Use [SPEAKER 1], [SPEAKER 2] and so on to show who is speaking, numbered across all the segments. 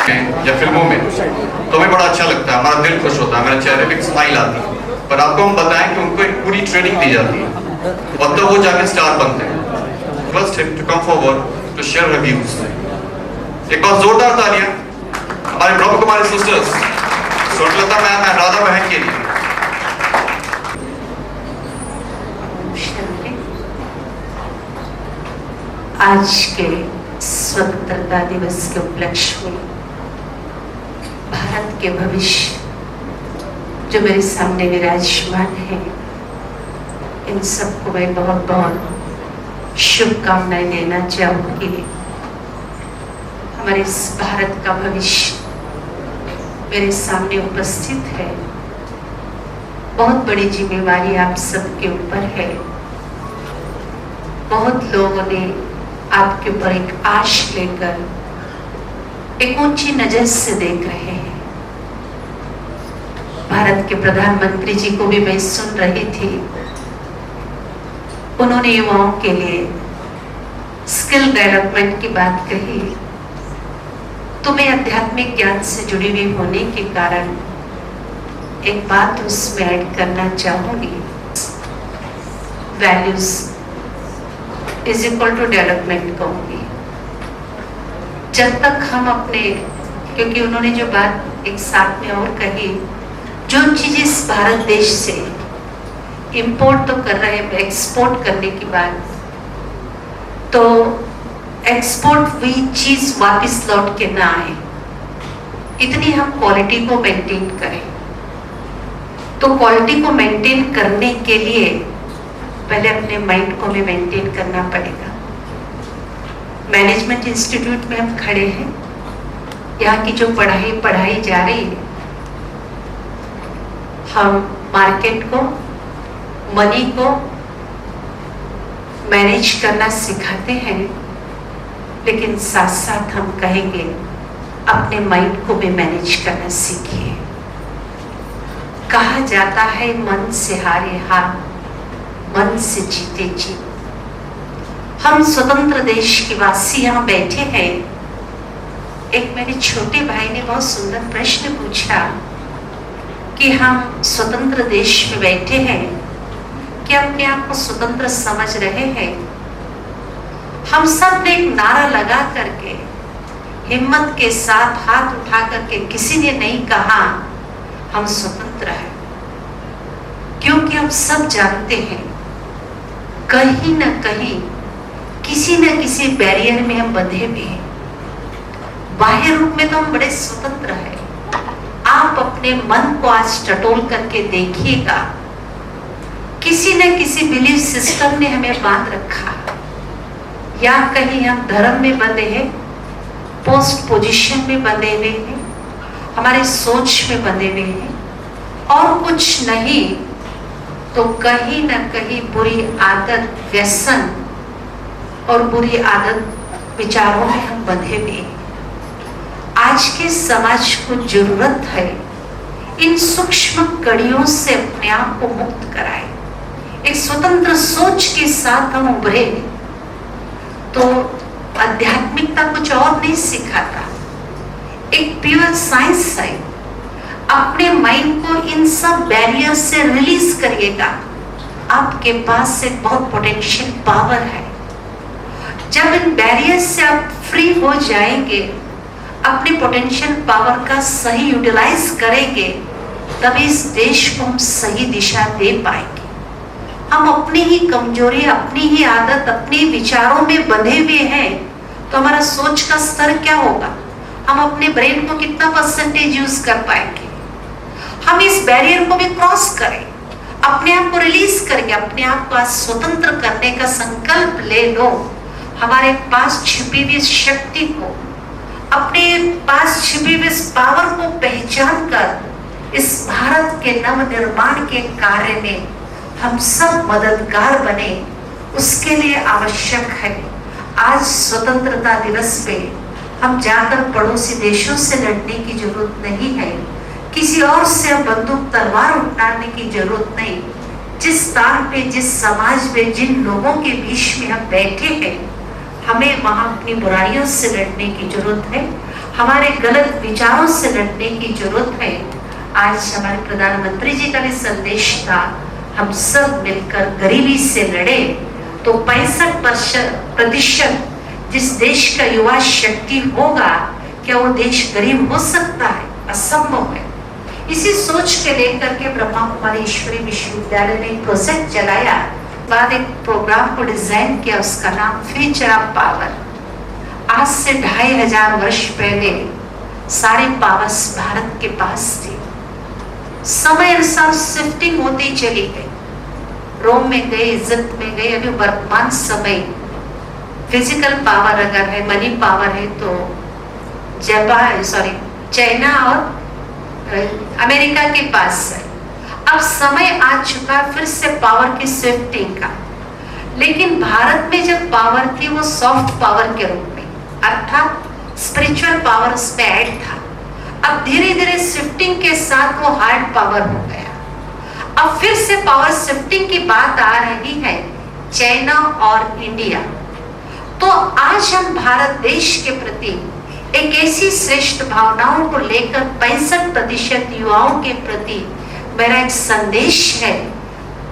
[SPEAKER 1] या फिल्मों में तो हमें बड़ा अच्छा लगता है, हमारा दिल खुश होता है, हमारे चेहरे पे एक स्माइल आती है। पर आपको हम बताएं कि उनको एक पूरी ट्रेनिंग दी जाती है और तब वो जाके स्टार बनते हैं। First him to come forward to share reviews. एक बार जोरदार तालियां हमारे Brahma Kumari sisters Swarnlata ma'am and Radha बहन के लिए।
[SPEAKER 2] आज के स्वतंत्रता दिवस के उपलक्ष्य में भारत के भविष्य जो मेरे सामने विराजमान है, इन सबको मैं बहुत बहुत शुभकामनाएं देना चाहूंगी। हमारे इस भारत का भविष्य मेरे सामने उपस्थित है। बहुत बड़ी जिम्मेवारी आप सबके ऊपर है। बहुत लोगों ने आपके ऊपर एक आश लेकर एक ऊंची नजर से देख रहे हैं। भारत के प्रधानमंत्री जी को भी मैं सुन रही थी, उन्होंने युवाओं के लिए स्किल डेवलपमेंट की बात कही। तो मैं आध्यात्मिक ज्ञान से जुड़ी हुई होने के कारण एक बात उसमें ऐड करना चाहूंगी। Values is equal to development कहूंगी। जब तक हम अपने, क्योंकि उन्होंने जो बात एक साथ में और कही, जो चीज इस भारत देश से इंपोर्ट तो कर रहे हैं, एक्सपोर्ट करने की बात, तो एक्सपोर्ट हुई चीज वापस लौट के ना आए, इतनी हम क्वालिटी को मेंटेन करें। तो क्वालिटी को मेंटेन करने के लिए पहले अपने माइंड को हमें मेंटेन करना पड़ेगा। मैनेजमेंट इंस्टीट्यूट में हम खड़े हैं, यहाँ की जो पढ़ाई जा रही है, हम मार्केट को, मनी को मैनेज करना सिखाते हैं, लेकिन साथ साथ हम कहेंगे अपने माइंड को भी मैनेज करना सीखिए। कहा जाता है मन से हारे हार, मन से जीते जीत। हम स्वतंत्र देश के वासी यहाँ बैठे हैं। एक मेरे छोटे भाई ने बहुत सुंदर प्रश्न पूछा कि हम स्वतंत्र देश में बैठे हैं, क्या अपने आप को स्वतंत्र समझ रहे हैं? हम सब ने एक नारा लगा करके, हिम्मत के साथ हाथ उठा करके, किसी ने नहीं कहा हम स्वतंत्र हैं, क्योंकि हम सब जानते हैं कहीं ना कहीं किसी न किसी बैरियर में हम बंधे हुए हैं। बाह्य रूप में तो हम बड़े स्वतंत्र हैं। आप अपने मन को आज टटोल करके देखिएगा, किसी न किसी बिलीफ सिस्टम ने हमें बांध रखा, या कहीं हम धर्म में बंधे हैं, पोस्ट पोजीशन में बंधे हुए हैं, हमारे सोच में बंधे हुए हैं, और कुछ नहीं तो कहीं ना कहीं बुरी आदत, व्यसन और बुरी आदत विचारों में हम बंधे हुए हैं। आज के समाज को जरूरत है इन सूक्ष्म कड़ियों से अपने आप को मुक्त कराए। एक स्वतंत्र सोच के साथ हम उभरे। तो आध्यात्मिकता कुछ और नहीं सिखाता, एक प्योर साइंस है। अपने माइंड को इन सब बैरियर से रिलीज करिएगा। आपके पास एक बहुत पोटेंशियल पावर है। जब इन बैरियर से आप फ्री हो जाएंगे, अपने पोटेंशियल पावर का सही यूटिलाइज करेंगे, तभी इस देश को हम सही दिशा दे पाएंगे। हम अपनी ही कमजोरी, अपनी ही आदत, अपने विचारों में बंधे हुए हैं, तो हमारा सोच का स्तर क्या होगा? हम अपने ब्रेन को कितना परसेंटेज यूज कर पाएंगे? हम इस बैरियर को भी क्रॉस करें, अपने आप को रिलीज करेंगे, अपने आप को स्वतंत्र करने का संकल्प ले लो। हमारे पास छिपी हुई शक्ति को, अपने पास छिपी हुई पावर को पहचान कर इस भारत के नव निर्माण के कार्य में हम सब मददगार बने, उसके लिए आवश्यक है। आज स्वतंत्रता दिवस पे हम जाकर पड़ोसी देशों से लड़ने की जरूरत नहीं है, किसी और से बंदूक तलवार उठाने की जरूरत नहीं। जिस स्थान पे, जिस समाज में, जिन लोगों के बीच में हम बैठे हैं, हमें वहां अपनी बुराइयों से लड़ने की जरूरत है। हमारे गलत विचारों से लड़ने की जरूरत है। आज हमारे प्रधानमंत्री जी का भी संदेश था, हम सब मिलकर गरीबी से लड़े तो 65% जिस देश का युवा शक्ति होगा, क्या वो देश गरीब हो सकता है? असंभव है। इसी सोच के लेकर के ब्रह्मा कुमारी ईश्वरी विश्वविद्यालय ने एक प्रोजेक्ट चलाया, बाद एक प्रोग्राम को डिजाइन किया, उसका नाम फ्यूचर ऑफ पावर। आज से 2500 वर्ष पहले सारे पावर्स भारत के पास थे। समय अनुसार शिफ्टिंग होती चली गई, रोम में गए, इजिप्ट में गए। अभी वर्तमान समय फिजिकल पावर अगर है, मनी पावर है, तो चाइना और अमेरिका के पास है। अब समय आ चुका फिर से पावर की शिफ्टिंग का, लेकिन भारत में जब पावर थी वो सॉफ्ट पावर के रूप में, अर्थात स्पिरिचुअल पावर उस पे ऐड था। अब धीरे धीरे शिफ्टिंग के साथ वो हार्ड पावर हो गया। अब फिर से पावर शिफ्टिंग की बात आ रही है, चाइना और इंडिया। तो आज हम भारत देश के प्रति एक ऐसी श्रेष्ठ भावनाओं को लेकर 65% युवाओं के प्रति मेरा एक संदेश है,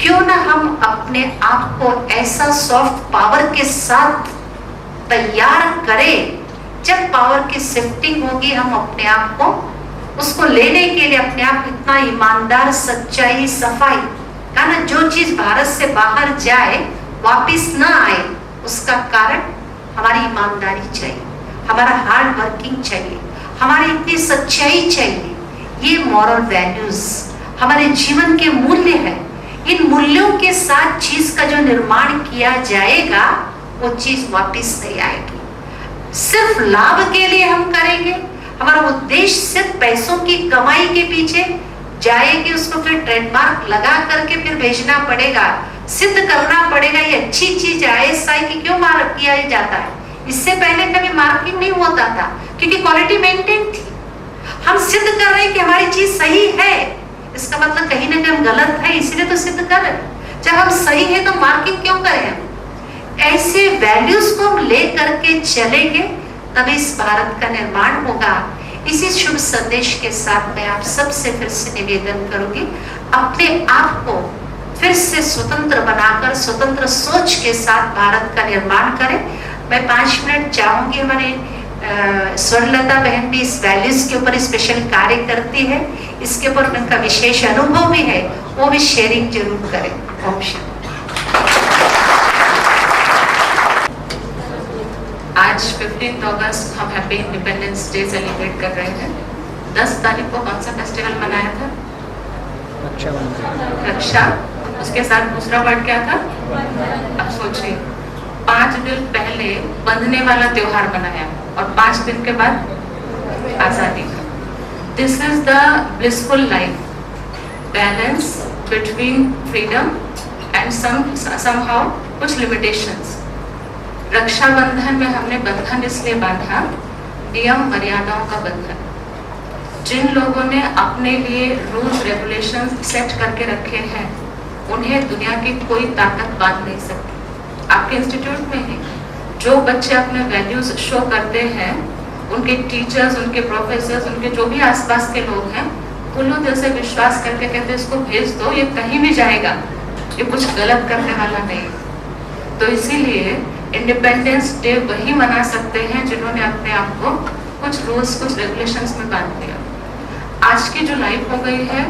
[SPEAKER 2] क्यों ना हम अपने आप को ऐसा सॉफ्ट पावर के साथ तैयार करें, जब पावर की शिफ्टिंग होगी हम अपने आप को उसको लेने के लिए अपने आप इतना ईमानदार, सच्चाई, सफाई का ना, जो चीज भारत से बाहर जाए वापिस ना आए, उसका कारण हमारी ईमानदारी चाहिए, हमारा हार्ड वर्किंग चाहिए, हमारी इतनी सच्चाई चाहिए। ये मॉरल वैल्यूज हमारे जीवन के मूल्य है। इन मूल्यों के साथ चीज का जो निर्माण किया जाएगा वो चीज वापिस नहीं आएगी। सिर्फ लाभ के लिए हम करेंगे, हमारा उद्देश्य सिर्फ पैसों की कमाई के पीछे जाएगी, उसको फिर ट्रेडमार्क लगा करके फिर भेजना पड़ेगा, सिद्ध करना पड़ेगा ये अच्छी चीज ISI की क्यों मार्क किया जाता है। इससे पहले कभी मार्किंग नहीं होता था क्योंकि क्वालिटी मेंटेन थी। हम सिद्ध कर रहे हैं कि हमारी चीज सही है, इसका मतलब कहीं ना कहीं हम गलत है, इसलिए तो सिद्ध कर रहे हैं। जब हम सही है तो मार्किंग क्यों करें हम? ऐसे वैल्यूज को हम ले करके चलेंगे तभी इस भारत का निर्माण होगा। इसी शुभ संदेश के साथ मैं आप सबसे फिर से निवेदन करूंगी, अपने आप को फिर से स्वतंत्र बनाकर स्वतंत्र सोच के साथ भारत का निर्माण करें। मैं 5 मिनट चाहूंगी, हमारे स्वर्णलता बहन भी इस वैल्यूज के ऊपर स्पेशल कार्य करती है, इसके ऊपर उनका विशेष अनुभव भी है, वो भी शेयरिंग जरूर करें। ओम शांति। आज 15 अगस्त हम हैप्पी इंडिपेंडेंस डे सेलिब्रेट कर रहे हैं। 10 तारीख को कौन सा फेस्टिवल मनाया था? रक्षा। उसके साथ दूसरा वर्ड क्या था? अब सोचिए, 5 दिन पहले बंधने वाला त्योहार मनाया और 5 दिन के बाद आजादी का। This is the blissful life, balance between freedom and somehow कुछ लिमिटेशंस। रक्षाबंधन में हमने बंधन इसलिए बांधा, नियम मर्यादाओं का बंधन। जिन लोगों ने अपने लिए रूल्स रेगुलेशंस सेट करके रखे हैं, उन्हें दुनिया की कोई ताकत बांध नहीं सकती। आपके इंस्टीट्यूट में ही जो बच्चे अपने वैल्यूज शो करते हैं, उनके टीचर्स, उनके प्रोफेसर्स, उनके जो भी आसपास के लोग हैं, वो लोग दिल से विश्वास करके कहते हैं इसको भेज दो, ये कहीं भी जाएगा, ये कुछ गलत करने वाला नहीं। तो इसीलिए इंडिपेंडेंस डे वही मना सकते हैं जिन्होंने अपने आप को कुछ रूल्स, कुछ रेगुलेशंस में बांध दिया। आज की जो लाइफ हो गई है,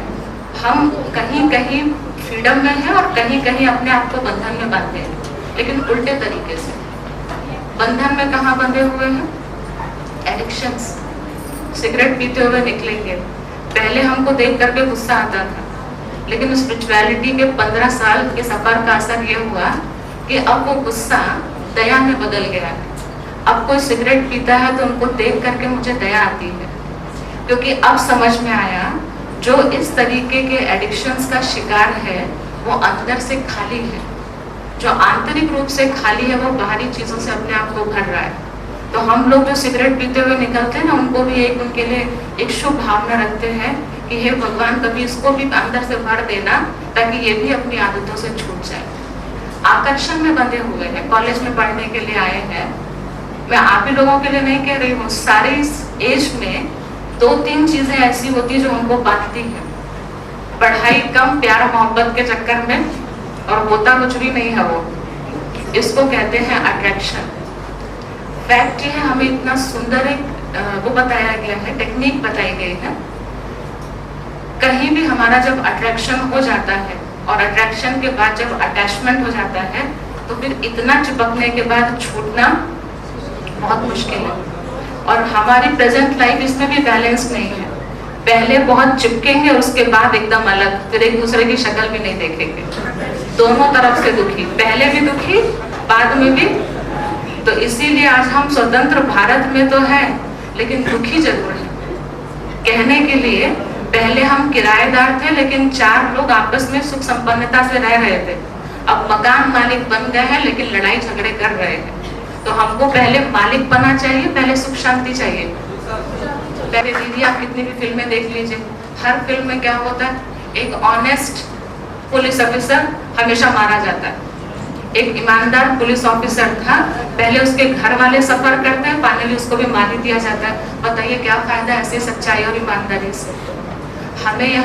[SPEAKER 2] हम कहीं कहीं फ्रीडम में हैं और कहीं कहीं अपने आप को बंधन में बांधे हैं, लेकिन उल्टे तरीके से। बंधन में कहाँ बंधे हुए हैं? एडिक्शंस। सिगरेट पीते हुए निकलेंगे, पहले हमको देख करके गुस्सा आता था, लेकिन स्पिरिचुअलिटी के 15 साल के सफर का असर ये हुआ कि अब वो गुस्सा दया में बदल गया है। अब कोई सिगरेट पीता है तो उनको देख करके मुझे दया आती है, क्योंकि अब समझ में आया जो इस तरीके के एडिक्शंस का शिकार है वो अंदर से खाली है। जो आंतरिक रूप से खाली है वो बाहरी चीजों से अपने आप को भर रहा है। तो हम लोग जो सिगरेट पीते हुए निकलते हैं ना, उनको भी उनके लिए एक शुभ भावना रखते हैं कि हे भगवान, कभी इसको भी अंदर से भर देना ताकि ये भी अपनी आदतों से छूट जाए। आकर्षण में बंधे हुए हैं, कॉलेज में पढ़ने के लिए आए हैं,
[SPEAKER 3] मैं आप ही लोगों के लिए नहीं कह रही हूँ, सारी इस एज में 2-3 चीजें ऐसी होती है जो हमको बांधती है। पढ़ाई कम, प्यार मोहब्बत के चक्कर में, और होता कुछ भी नहीं है वो। इसको कहते हैं अट्रैक्शन। फैक्ट ये है, हमें इतना सुंदर एक वो बताया गया है, टेक्निक बताई गई है। कहीं भी हमारा जब अट्रैक्शन हो जाता है और अट्रैक्शन के बाद जब अटैचमेंट हो जाता है, तो फिर इतना चिपकने के बाद छूटना बहुत मुश्किल है। और हमारी प्रेजेंट लाइफ इसमें भी बैलेंस नहीं है। पहले बहुत चिपकेंगे, उसके बाद एकदम अलग, फिर एक दूसरे की शक्ल भी नहीं देखेंगे। दोनों तरफ से दुखी, पहले भी दुखी, बाद में भी। तो इसीलिए आज हम स्वतंत्र भारत में तो हैं, लेकिन दुखी जरूर है। कहने के लिए पहले हम किराएदार थे, लेकिन 4 लोग आपस में सुख संपन्नता से रह रहे थे। अब मकान मालिक बन गए हैं, लेकिन लड़ाई झगड़े कर रहे हैं। तो हमको पहले मालिक बनना चाहिए, पहले सुख शांति चाहिए। पहले दीदी आप कितनी भी फिल्में देख लीजिए, हर फिल्म में क्या होता है, एक ऑनेस्ट पुलिस ऑफिसर हमेशा मारा जाता है। एक ईमानदार पुलिस ऑफिसर था, पहले उसके घर वाले सफर करते हैं, फाइनली उसको भी मार ही दिया जाता है। बताइए क्या फायदा ऐसी सच्चाई और ईमानदारी से। हमें